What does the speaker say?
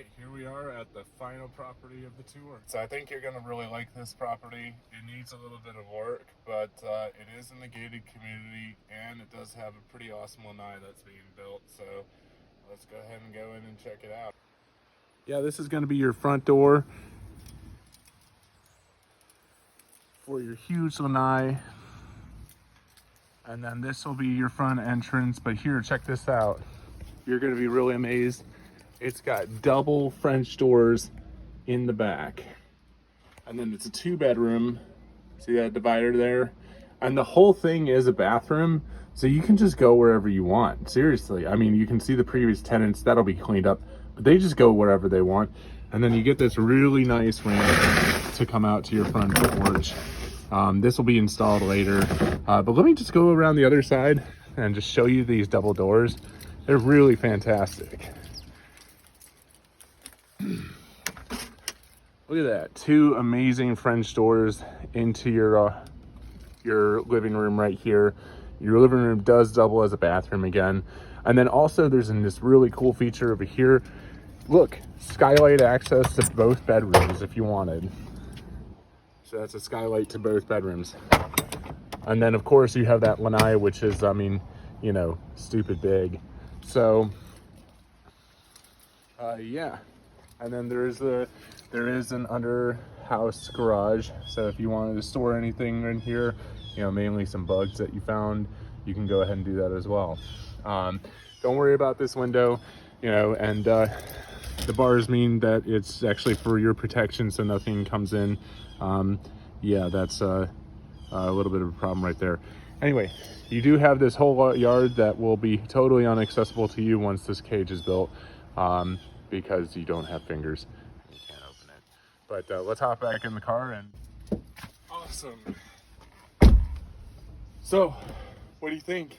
right, here we are at the final property of the tour. So I think you're going to really like this property. It needs a little bit of work, but it is in the gated community, and it does have a pretty awesome lanai that's being built. So let's go ahead and go in and check it out. Yeah, this is going to be your front door for your huge lanai. And then this will be your front entrance. But here, check this out. You're going to be really amazed. It's got double French doors in the back. And then it's a 2-bedroom. See that divider there? And the whole thing is a bathroom. So you can just go wherever you want. Seriously. I mean, you can see the previous tenants. That'll be cleaned up. But they just go wherever they want. And then you get this really nice ramp to come out to your front porch. This will be installed later. But let me just go around the other side and just show you these double doors. They're really fantastic. Look at that, 2 amazing French doors into your living room right here. Your living room does double as a bathroom again. And then also there's this really cool feature over here. Look, skylight access to both bedrooms if you wanted. So that's a skylight to both bedrooms. And then of course you have that lanai, which is, I mean, you know, stupid big. So, yeah. And then there is an under house garage. So if you wanted to store anything in here, you know, mainly some bugs that you found, you can go ahead and do that as well. Don't worry about this window, you know, and the bars mean that it's actually for your protection, so nothing comes in. Yeah, that's a little bit of a problem right there. Anyway, you do have this whole yard that will be totally inaccessible to you once this cage is built. Because you don't have fingers, you can't open it. But let's hop back in the car and awesome. So, what do you think?